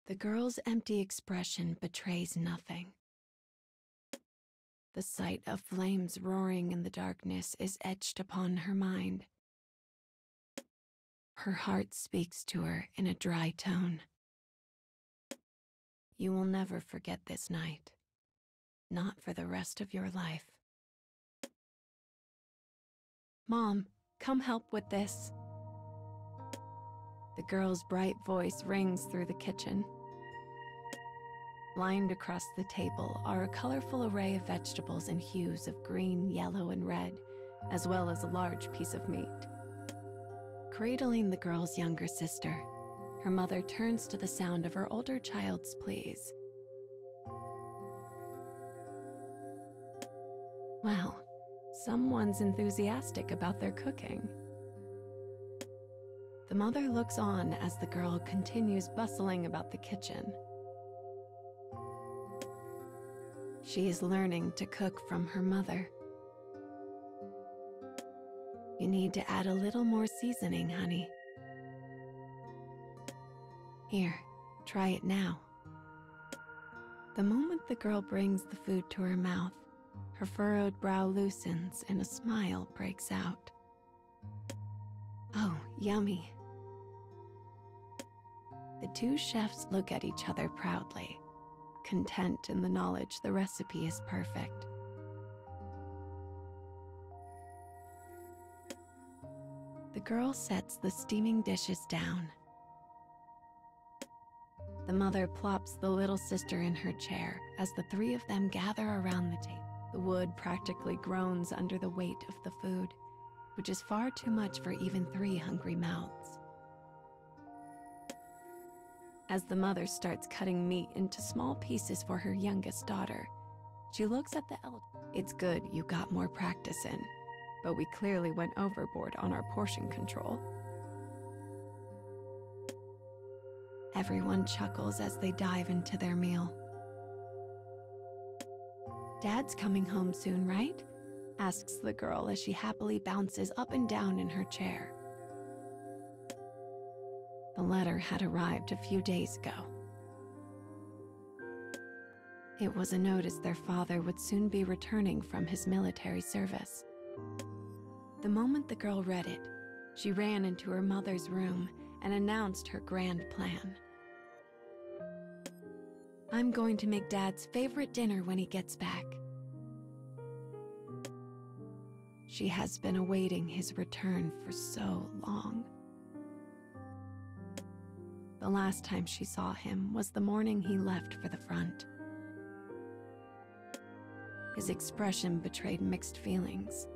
The girl's empty expression betrays nothing. The sight of flames roaring in the darkness is etched upon her mind. Her heart speaks to her in a dry tone. You will never forget this night. Not for the rest of your life. Mom, come help with this. The girl's bright voice rings through the kitchen. Lined across the table are a colorful array of vegetables in hues of green, yellow, and red, as well as a large piece of meat. Cradling the girl's younger sister, her mother turns to the sound of her older child's pleas. Well, someone's enthusiastic about their cooking. The mother looks on as the girl continues bustling about the kitchen. She is learning to cook from her mother. You need to add a little more seasoning, honey. Here, try it now. The moment the girl brings the food to her mouth, her furrowed brow loosens and a smile breaks out. Oh, yummy. The two chefs look at each other proudly, content in the knowledge the recipe is perfect. The girl sets the steaming dishes down. The mother plops the little sister in her chair as the three of them gather around the table. The wood practically groans under the weight of the food, which is far too much for even 3 hungry mouths. As the mother starts cutting meat into small pieces for her youngest daughter, she looks at the elder. It's good you got more practice in, but we clearly went overboard on our portion control. Everyone chuckles as they dive into their meal. Dad's coming home soon, right? Asks the girl as she happily bounces up and down in her chair. The letter had arrived a few days ago. It was a notice their father would soon be returning from his military service. The moment the girl read it, she ran into her mother's room and announced her grand plan. I'm going to make Dad's favorite dinner when he gets back. She has been awaiting his return for so long. The last time she saw him was the morning he left for the front. His expression betrayed mixed feelings,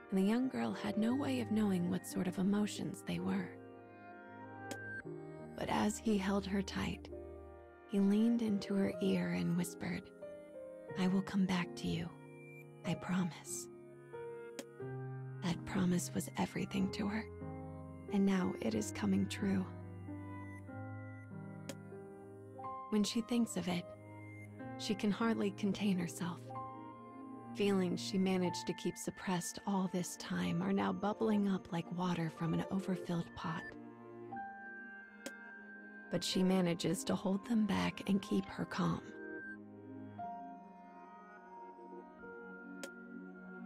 and the young girl had no way of knowing what sort of emotions they were. But as he held her tight, he leaned into her ear and whispered, I will come back to you, I promise. That promise was everything to her, and now it is coming true. When she thinks of it, she can hardly contain herself. Feelings she managed to keep suppressed all this time are now bubbling up like water from an overfilled pot. But she manages to hold them back and keep her calm.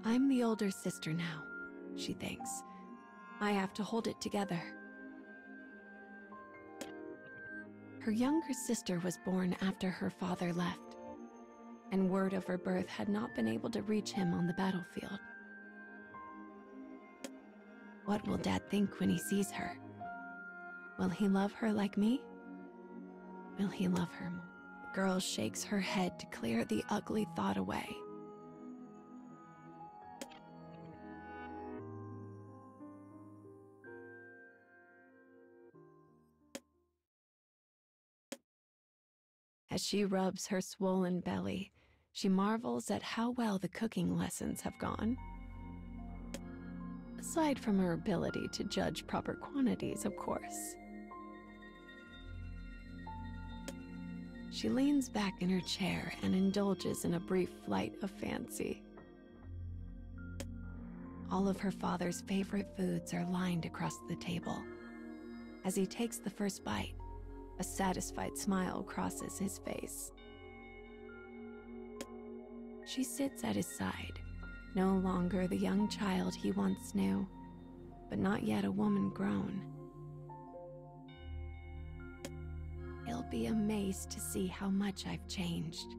I'm the older sister now, she thinks. I have to hold it together. Her younger sister was born after her father left, and word of her birth had not been able to reach him on the battlefield. What will Dad think when he sees her? Will he love her like me? Will he love her more? The girl shakes her head to clear the ugly thought away. As she rubs her swollen belly, she marvels at how well the cooking lessons have gone. Aside from her ability to judge proper quantities, of course. She leans back in her chair and indulges in a brief flight of fancy. All of her father's favorite foods are lined across the table. As he takes the first bite, A satisfied smile crosses his face. She sits at his side, no longer the young child he once knew, but not yet a woman grown. He'll be amazed to see how much I've changed.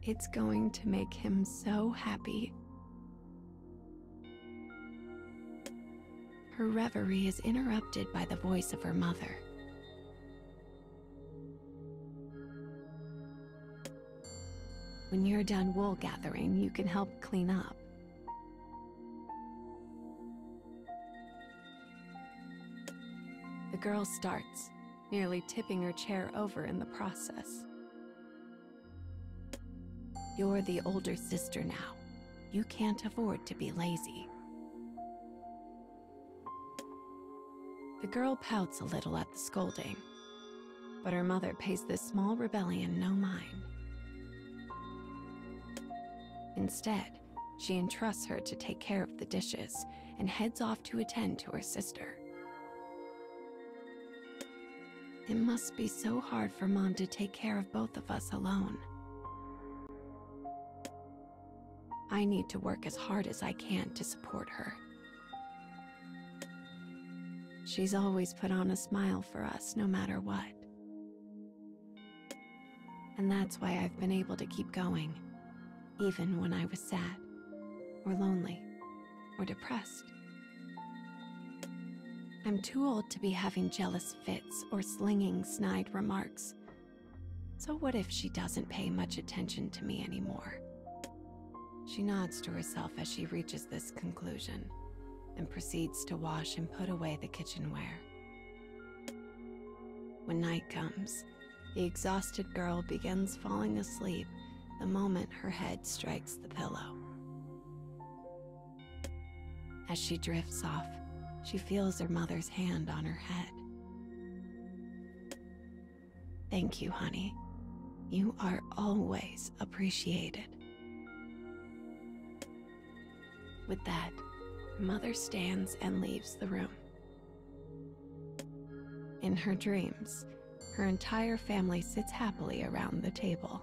It's going to make him so happy. Her reverie is interrupted by the voice of her mother. When you're done wool gathering, you can help clean up. The girl starts, nearly tipping her chair over in the process. You're the older sister now. You can't afford to be lazy. The girl pouts a little at the scolding, but her mother pays this small rebellion no mind. Instead, she entrusts her to take care of the dishes and heads off to attend to her sister. It must be so hard for Mom to take care of both of us alone. I need to work as hard as I can to support her. She's always put on a smile for us no matter what. And that's why I've been able to keep going, even when I was sad, or lonely, or depressed. I'm too old to be having jealous fits or slinging snide remarks. So what if she doesn't pay much attention to me anymore? She nods to herself as she reaches this conclusion and proceeds to wash and put away the kitchenware. When night comes, the exhausted girl begins falling asleep the moment her head strikes the pillow. As she drifts off, she feels her mother's hand on her head. Thank you, honey. You are always appreciated. With that, her mother stands and leaves the room. In her dreams, her entire family sits happily around the table.